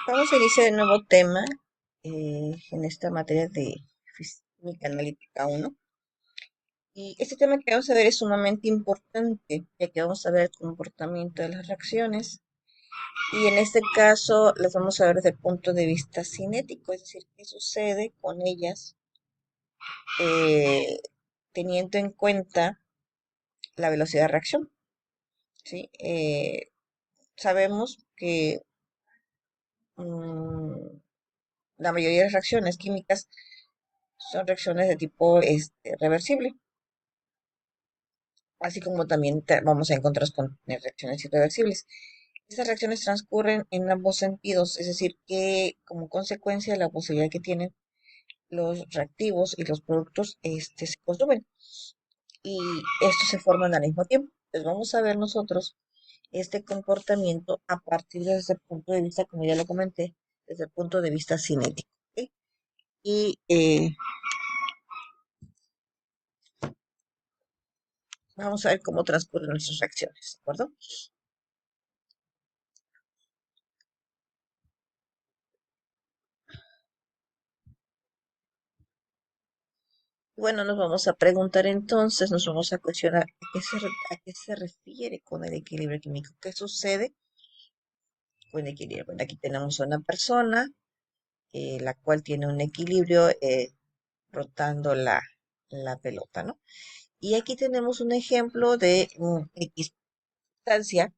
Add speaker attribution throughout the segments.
Speaker 1: Vamos a iniciar el nuevo tema en esta materia de física analítica 1. Y este tema que vamos a ver es sumamente importante, ya que vamos a ver el comportamiento de las reacciones. Y en este caso las vamos a ver desde el punto de vista cinético, es decir, qué sucede con ellas eh, teniendo en cuenta la velocidad de reacción. ¿Sí? Sabemos que mm, la mayoría de las reacciones químicas son reacciones de tipo reversible, así como también vamos a encontrar con reacciones irreversibles. Estas reacciones transcurren en ambos sentidos, es decir, que como consecuencia la posibilidad que tienen los reactivos y los productos se consumen y estos se forman al mismo tiempo. Entonces vamos a ver nosotros este comportamiento a partir de ese punto de vista, como ya lo comenté, desde el punto de vista cinético. ¿Ok? Y vamos a ver cómo transcurren nuestras reacciones, ¿de acuerdo? Bueno, nos vamos a preguntar entonces, nos vamos a cuestionar a qué se refiere con el equilibrio químico. ¿Qué sucede con el equilibrio? Bueno, aquí tenemos a una persona, la cual tiene un equilibrio rotando la pelota, ¿no? Y aquí tenemos un ejemplo de X sustancia,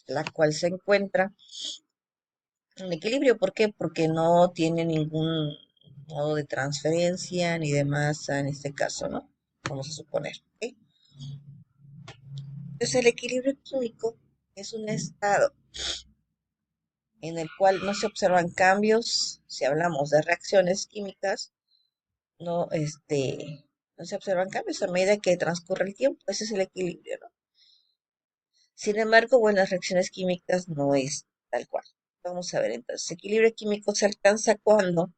Speaker 1: la cual se encuentra en equilibrio. ¿Por qué? Porque no tiene ningún modo de transferencia ni de masa en este caso, ¿no? Vamos a suponer. ¿Ok? Entonces, el equilibrio químico es un estado en el cual no se observan cambios, si hablamos de reacciones químicas, no, no se observan cambios a medida que transcurre el tiempo. Ese es el equilibrio, ¿no? Sin embargo, bueno, las reacciones químicas no es tal cual. Vamos a ver entonces, equilibrio químico se alcanza cuando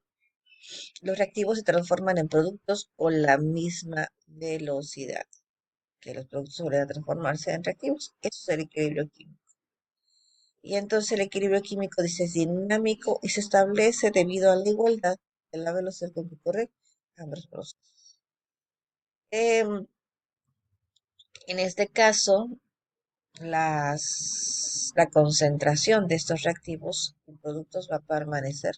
Speaker 1: los reactivos se transforman en productos con la misma velocidad que los productos suelen transformarse en reactivos. Eso es el equilibrio químico. Y entonces el equilibrio químico dice es dinámico y se establece debido a la igualdad de la velocidad con que ocurre ambos procesos. En este caso, la concentración de estos reactivos en productos va a permanecer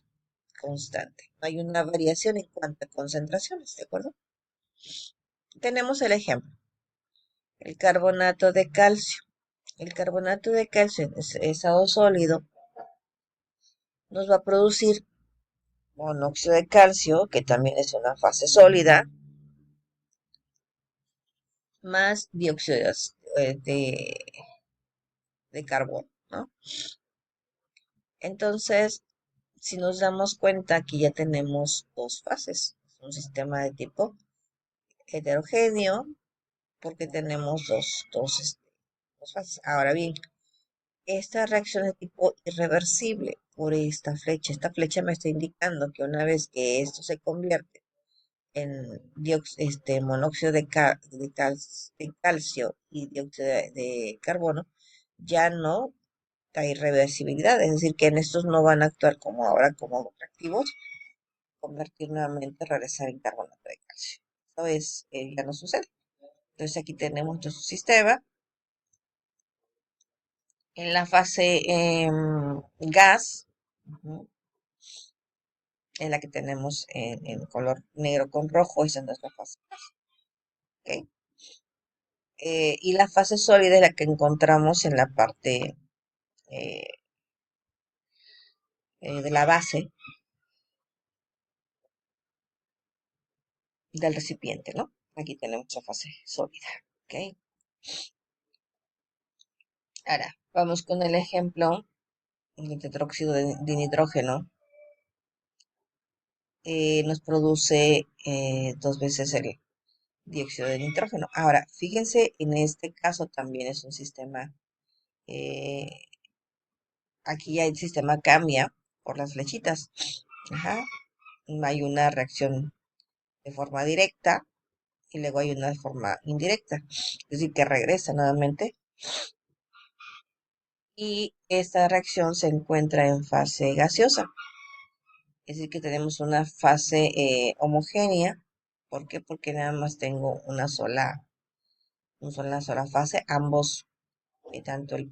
Speaker 1: constante. No hay una variación en cuanto a concentraciones, ¿de acuerdo? Tenemos el ejemplo, el carbonato de calcio. El carbonato de calcio en estado sólido nos va a producir monóxido de calcio, que también es una fase sólida, más dióxido de carbono, ¿no? Entonces, si nos damos cuenta, aquí ya tenemos dos fases. Es un sistema de tipo heterogéneo, porque tenemos dos fases. Ahora bien, esta reacción es de tipo irreversible por esta flecha. Esta flecha me está indicando que una vez que esto se convierte en monóxido de calcio y dióxido de carbono, ya no hay reversibilidad, es decir, que en estos no van a actuar como ahora como reactivos, convertir nuevamente, regresar en carbonato de calcio. Eso es, ya no sucede. Entonces aquí tenemos nuestro sistema. En la fase gas, ujú, en la que tenemos en color negro con rojo, esa es nuestra fase gas. ¿Ok? Y la fase sólida es la que encontramos en la parte eh, de la base del recipiente, ¿no? Aquí tenemos nuestra fase sólida. ¿Ok? Ahora, vamos con el ejemplo del tetróxido de nitrógeno. Nos produce dos veces el dióxido de nitrógeno. Ahora, fíjense, en este caso también es un sistema, eh, aquí ya el sistema cambia por las flechitas. Ajá. Hay una reacción de forma directa y luego hay una de forma indirecta. Es decir, que regresa nuevamente y esta reacción se encuentra en fase gaseosa. Es decir, que tenemos una fase homogénea. ¿Por qué? Porque nada más tengo una sola fase. Ambos, tanto el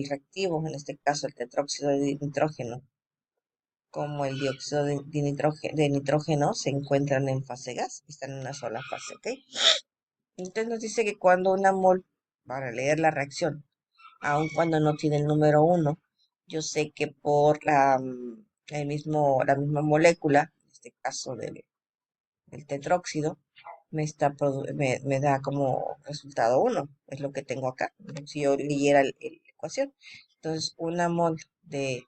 Speaker 1: reactivo, en este caso el tetróxido de nitrógeno, como el dióxido de nitrógeno, se encuentran en fase gas, están en una sola fase, ¿ok? Entonces nos dice que cuando una mol, para leer la reacción, aun cuando no tiene el número uno, yo sé que por la misma molécula, en este caso del tetróxido, me da como resultado uno, es lo que tengo acá, si yo leyera la ecuación. Entonces, una mol de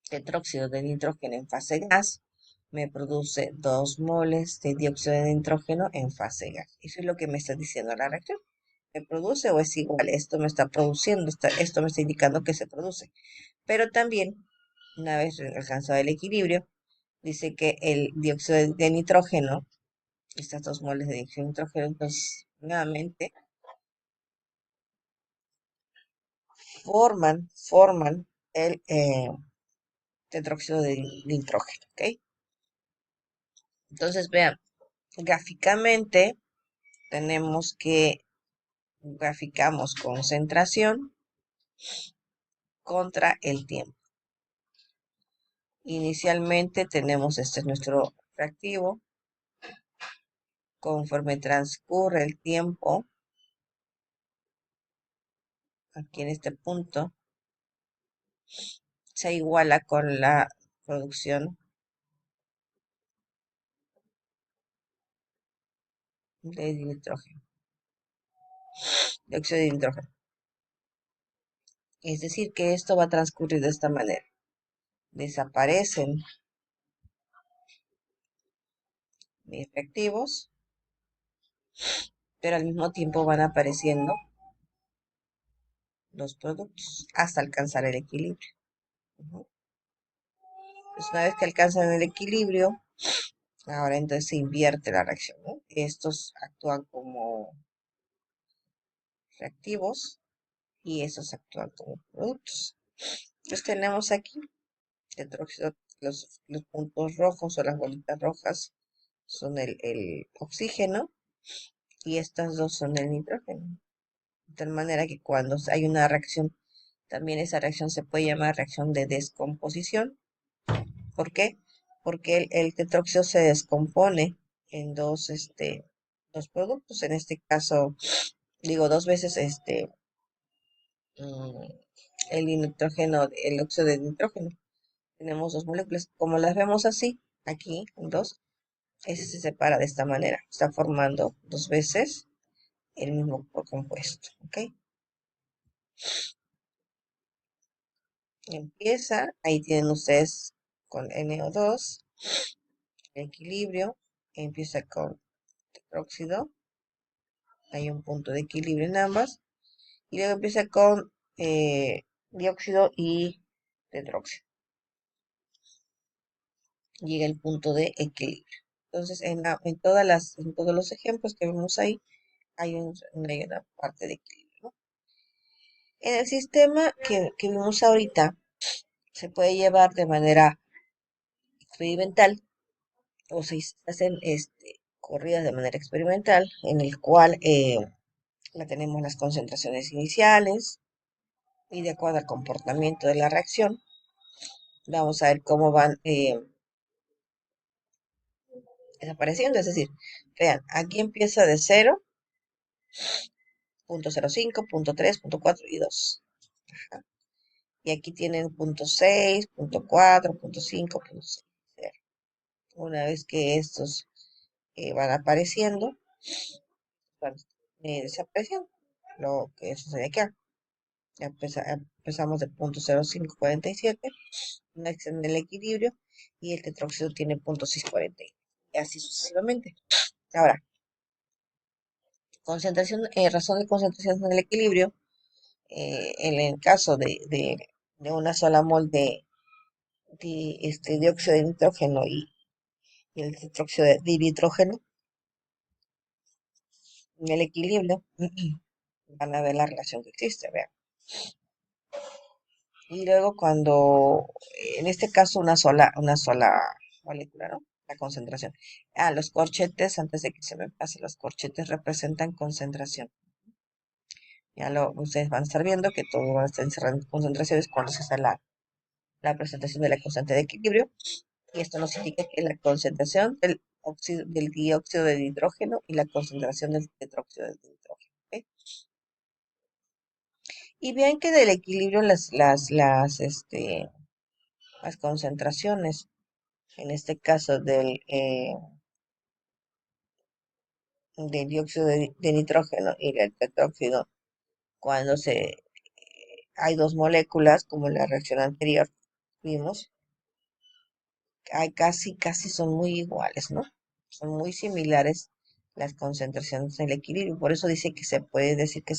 Speaker 1: tetróxido de nitrógeno en fase gas me produce 2 moles de dióxido de nitrógeno en fase gas. Eso es lo que me está diciendo la reacción. ¿Me produce o es igual? Esto me está produciendo, esto me está indicando que se produce. Pero también, una vez alcanzado el equilibrio, dice que el dióxido de nitrógeno, estas 2 moles de dióxido de nitrógeno, entonces, nuevamente, forman el tetróxido de nitrógeno, ¿ok? Entonces, vean, gráficamente tenemos que graficamos concentración contra el tiempo. Inicialmente tenemos, este es nuestro reactivo. Conforme transcurre el tiempo, aquí en este punto, se iguala con la producción de nitrógeno, dióxido de nitrógeno. Es decir, que esto va a transcurrir de esta manera. Desaparecen mis reactivos, pero al mismo tiempo van apareciendo los productos hasta alcanzar el equilibrio. Ujú. Pues una vez que alcanzan el equilibrio, ahora entonces se invierte la reacción, ¿no? Estos actúan como reactivos y estos actúan como productos. Entonces tenemos aquí tetróxido, los puntos rojos o las bolitas rojas son el oxígeno y estas dos son el nitrógeno. De tal manera que cuando hay una reacción, también esa reacción se puede llamar reacción de descomposición. ¿Por qué? Porque el tetróxido se descompone en dos productos. En este caso, digo dos veces mm, el nitrógeno, el óxido de nitrógeno. Tenemos dos moléculas. Como las vemos así, aquí, en dos, ese se separa de esta manera. Está formando dos veces el mismo compuesto. ¿Ok? Empieza, ahí tienen ustedes con NO2, el equilibrio, empieza con tetróxido, hay un punto de equilibrio en ambas, y luego empieza con dióxido y tetróxido. Llega el punto de equilibrio. Entonces, en todos los ejemplos que vemos ahí, hay una parte de equilibrio, ¿no? En el sistema que vimos ahorita, se puede llevar de manera experimental, o se hacen corridas de manera experimental, en el cual ya tenemos las concentraciones iniciales y de acuerdo al comportamiento de la reacción, vamos a ver cómo van desapareciendo. Es decir, vean, aquí empieza de 0, punto 0,5, punto 3, punto 4 y 2. Ajá. Y aquí tienen punto 6, punto 4, punto 5, punto 6. Una vez que estos van apareciendo, van desapareciendo. Lo que sucede acá. Ya empezamos del punto 0,547, una acción del equilibrio, y el tetróxido tiene punto 640, y así sucesivamente. Ahora, razón de concentración en el equilibrio, en el caso de una sola mol de dióxido de nitrógeno y el tetróxido de nitrógeno, en el equilibrio, van a ver la relación que existe, vean. Y luego cuando, en este caso una sola molécula, ¿no? La concentración. Ah, los corchetes, antes de que se me pase, los corchetes representan concentración. Ustedes van a estar viendo que todo va a estar encerrado en concentraciones cuando se hace la presentación de la constante de equilibrio. Y esto nos indica que la concentración del dióxido de nitrógeno y la concentración del tetróxido de nitrógeno. ¿Ok? Y bien que del equilibrio las concentraciones, en este caso del dióxido de nitrógeno y del tetróxido, cuando hay dos moléculas, como en la reacción anterior vimos, hay casi son muy iguales, ¿no? Son muy similares las concentraciones del equilibrio. Por eso dice que se puede decir que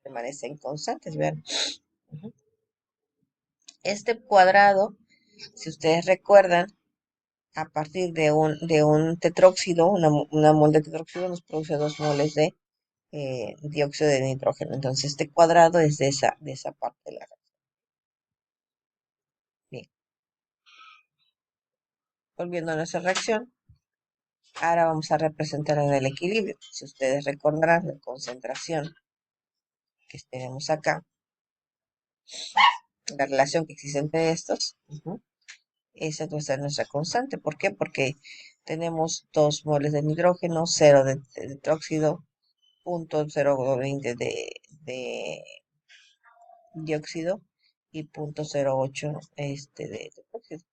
Speaker 1: permanecen constantes. Vean. Ujú. Este cuadrado, si ustedes recuerdan, a partir de un tetróxido, una mol de tetróxido nos produce 2 moles de dióxido de nitrógeno. Entonces, este cuadrado es de esa parte de la reacción. Bien, volviendo a nuestra reacción, ahora vamos a representar en el equilibrio. Si ustedes recordarán la concentración que tenemos acá, la relación que existe entre estos, esa va a ser nuestra constante. ¿Por qué? Porque tenemos 2 moles de nitrógeno, 0 de nitróxido, 0.020 de dióxido y 0.08 de tetróxido.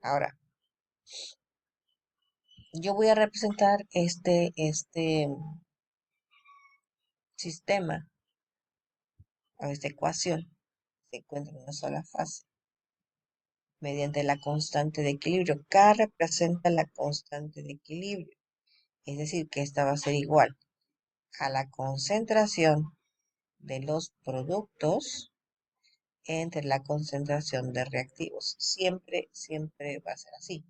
Speaker 1: Ahora, yo voy a representar este sistema o esta ecuación se encuentra en una sola fase mediante la constante de equilibrio. K representa la constante de equilibrio, es decir, que esta va a ser igual a la concentración de los productos entre la concentración de reactivos. Siempre va a ser así.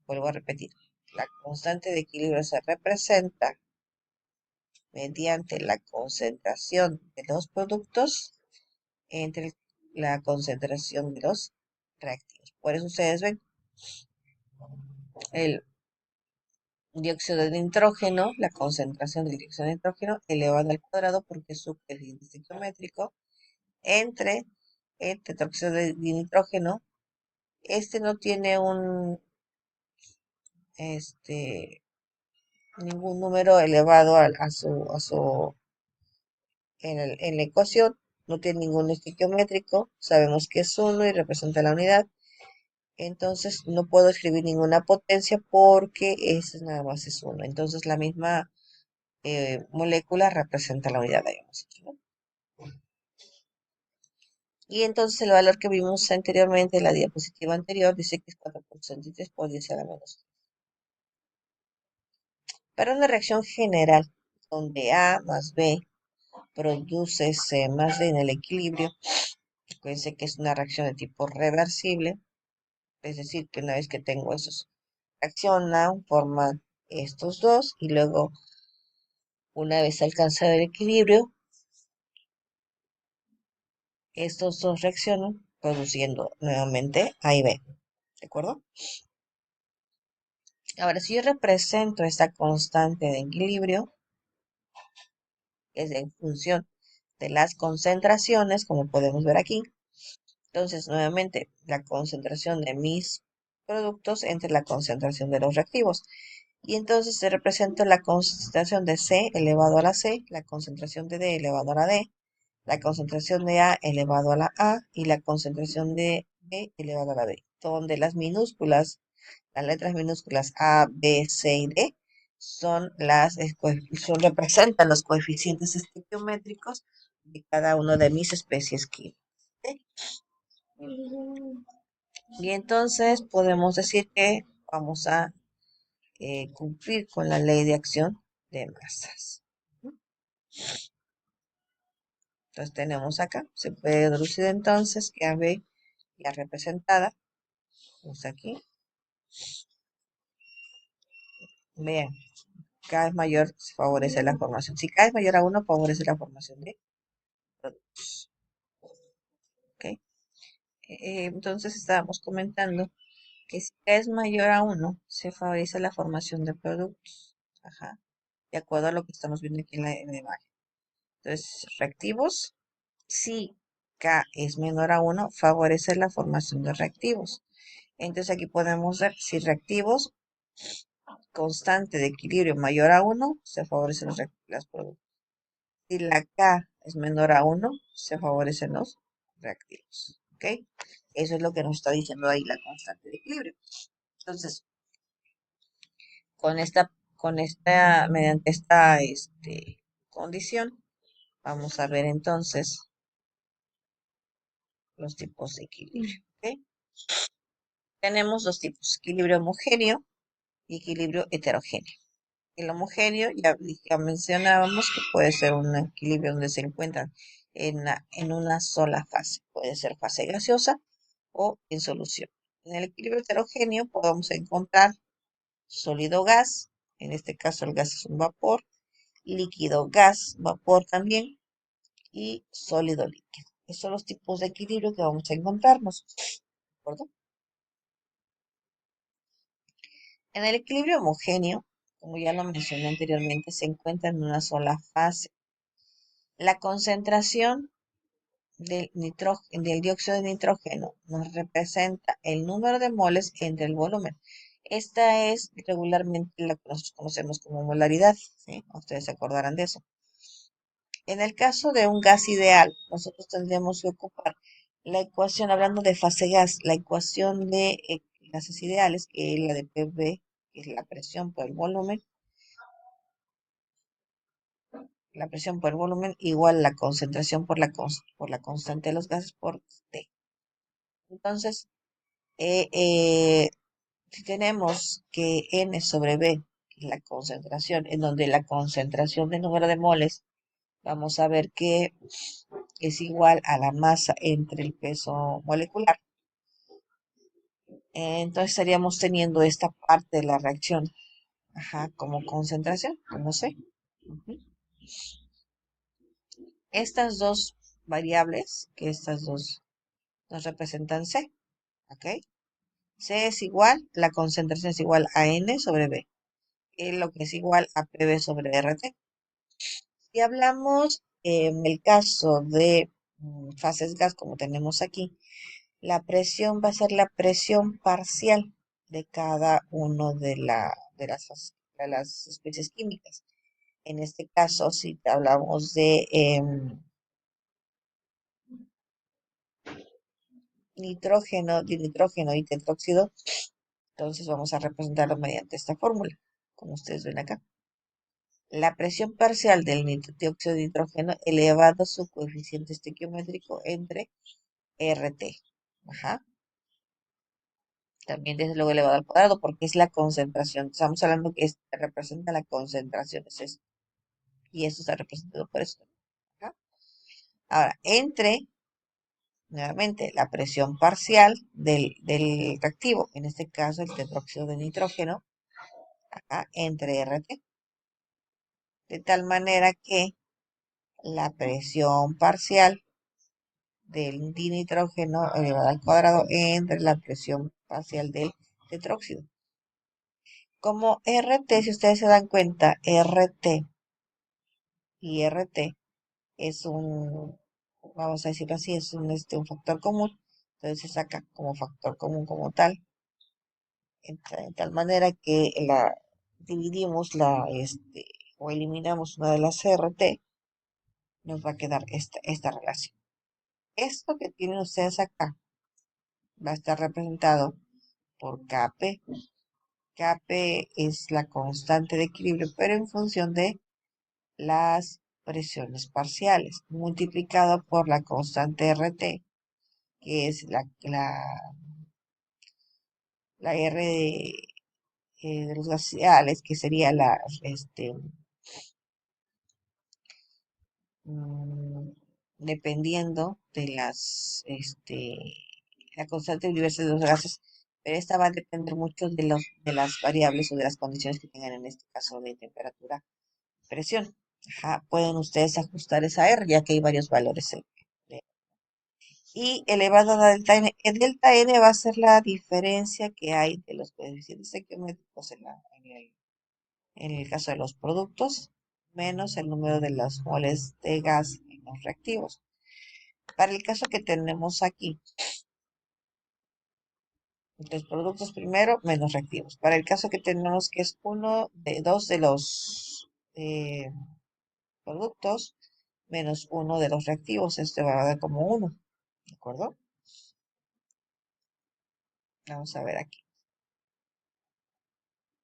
Speaker 1: Vuelvo a repetir. La constante de equilibrio se representa mediante la concentración de los productos entre la concentración de los reactivos. Por eso ustedes ven el dióxido de nitrógeno, la concentración del dióxido de nitrógeno elevado al cuadrado porque es su coeficiente estequiométrico entre el tetróxido de nitrógeno. Este no tiene este, ningún número elevado en la ecuación, no tiene ningún estequiométrico, sabemos que es 1 y representa la unidad, entonces no puedo escribir ninguna potencia porque ese nada más es 1, entonces la misma molécula representa la unidad, digamos, ¿no? Y entonces el valor que vimos anteriormente en la diapositiva anterior dice que es 4.63 por 10 a la menos. Para una reacción general, donde A más B produce C más D en el equilibrio, acuérdense que es una reacción de tipo reversible, es decir, que una vez que tengo esos, reaccionan, forman estos dos, y luego, una vez alcanzado el equilibrio, estos dos reaccionan, produciendo nuevamente A y B, ¿de acuerdo? Ahora, si yo represento esta constante de equilibrio, es en función de las concentraciones, como podemos ver aquí. Entonces, nuevamente, la concentración de mis productos entre la concentración de los reactivos. Y entonces se representa la concentración de C elevado a la C, la concentración de D elevado a la D, la concentración de A elevado a la A y la concentración de B elevado a la B, donde las letras minúsculas A, B, C y D representan los coeficientes estequiométricos de cada una de mis especies químicas. ¿Ok? Y entonces podemos decir que vamos a cumplir con la ley de acción de masas. Entonces tenemos acá, se puede deducir entonces que AB ya representada, vamos aquí, vean, K es mayor, favorece la formación. Si K es mayor a 1, favorece la formación de productos. Entonces estábamos comentando que si K es mayor a uno, se favorece la formación de productos. Ajá, de acuerdo a lo que estamos viendo aquí en la imagen. Entonces, reactivos, si K es menor a uno, favorece la formación de reactivos. Entonces aquí podemos ver si reactivos constante de equilibrio mayor a uno, se favorecen los productos. Si la K es menor a uno, se favorecen los reactivos. ¿Ok? Eso es lo que nos está diciendo ahí la constante de equilibrio. Entonces, mediante esta condición, vamos a ver entonces los tipos de equilibrio. ¿Ok? Tenemos dos tipos, equilibrio homogéneo y equilibrio heterogéneo. El homogéneo, ya mencionábamos que puede ser un equilibrio donde se encuentran en una sola fase. Puede ser fase gaseosa o en solución. En el equilibrio heterogéneo podemos encontrar sólido-gas, en este caso el gas es un vapor, líquido-gas, vapor también, y sólido-líquido. Esos son los tipos de equilibrio que vamos a encontrarnos. ¿De acuerdo? En el equilibrio homogéneo, como ya lo mencioné anteriormente, se encuentra en una sola fase. La concentración del dióxido de nitrógeno nos representa el número de moles entre el volumen. Esta es regularmente la que nosotros conocemos como molaridad, ¿sí? Ustedes se acordarán de eso. En el caso de un gas ideal, nosotros tendríamos que ocupar la ecuación, hablando de fase gas, la ecuación de gases ideales, que es la de PV, que es la presión por el volumen, igual la concentración por la constante de los gases por T. Entonces, eh, eh, si tenemos que N sobre B, que es la concentración, en donde la concentración de número de moles, vamos a ver que es igual a la masa entre el peso molecular. Entonces estaríamos teniendo esta parte de la reacción, ajá, como concentración, como C. Ujú. Estas dos variables, que estas dos nos representan C, ¿ok? C es igual, la concentración es igual a N sobre B, lo que es igual a PV sobre RT. Si hablamos en el caso de fases gas, como tenemos aquí, la presión va a ser la presión parcial de cada uno de las especies químicas. En este caso, si hablamos de nitrógeno, dinitrógeno y tetróxido, entonces vamos a representarlo mediante esta fórmula, como ustedes ven acá. La presión parcial del dióxido de nitrógeno elevado a su coeficiente estequiométrico entre RT. Ajá. También desde luego elevado al cuadrado porque es la concentración. Estamos hablando que representa la concentración. Y eso está representado por esto. Ajá. Ahora, nuevamente, la presión parcial del reactivo, en este caso el tetróxido de nitrógeno, acá, entre RT. De tal manera que la presión parcial del dinitrógeno elevado al cuadrado entre la presión parcial del tetróxido. Como RT, si ustedes se dan cuenta, RT y RT es vamos a decirlo así, es un factor común. Entonces se saca como factor común como tal, en tal manera que dividimos o eliminamos una de las RT, nos va a quedar esta relación. Esto que tienen ustedes acá va a estar representado por Kp. Kp es la constante de equilibrio, pero en función de las presiones parciales, multiplicado por la constante RT, que es la R de los gaseales, que sería mm, dependiendo de la constante universal de los gases, pero esta va a depender mucho de las variables o de las condiciones que tengan en este caso de temperatura, presión. Ajá, pueden ustedes ajustar esa R, ya que hay varios valores. y elevado a delta n. El delta n va a ser la diferencia que hay de los coeficientes estequiométricos en el caso de los productos, menos el número de las moles de gas en los reactivos. Para el caso que tenemos aquí, los productos primero menos reactivos. Para el caso que tenemos que es uno de dos de los productos menos uno de los reactivos, este va a dar como uno, ¿de acuerdo? Vamos a ver aquí.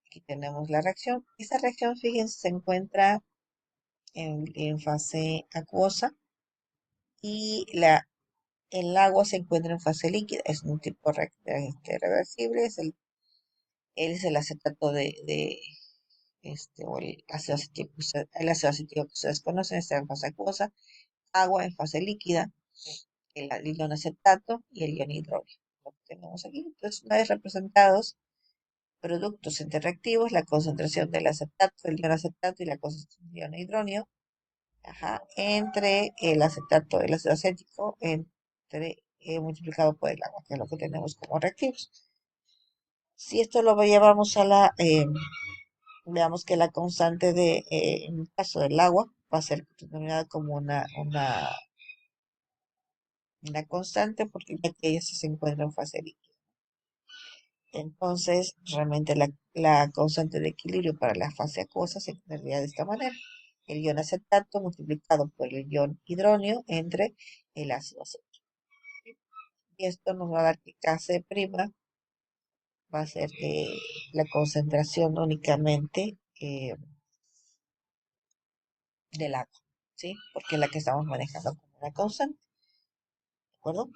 Speaker 1: Aquí tenemos la reacción. Esta reacción, fíjense, se encuentra en fase acuosa y el agua se encuentra en fase líquida. Es un tipo reversible, es el acetato o el ácido acético que ustedes conocen, está en fase acuosa, agua en fase líquida, el ion acetato y el ion hidrógeno. Lo que tenemos aquí. Entonces, una vez representados productos entre reactivos, la concentración del acetato, del ion acetato y la concentración del ion hidrógeno, ajá, entre el acetato, el ácido acético, multiplicado por el agua, que es lo que tenemos como reactivos. Si esto lo llevamos veamos que la constante en el caso del agua, va a ser denominada como una constante, porque ya que ella sí se encuentra en fase líquida. Entonces, realmente la constante de equilibrio para la fase acuosa se encontraría de esta manera. El ion acetato multiplicado por el ion hidrógeno entre el ácido acético. Y esto nos va a dar que Kc' va a ser la concentración únicamente del agua, ¿sí? Porque es la que estamos manejando como una constante, ¿de acuerdo?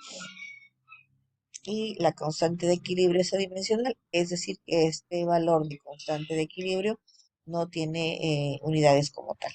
Speaker 1: Y la constante de equilibrio es adimensional, es decir, que este valor de constante de equilibrio no tiene unidades como tal.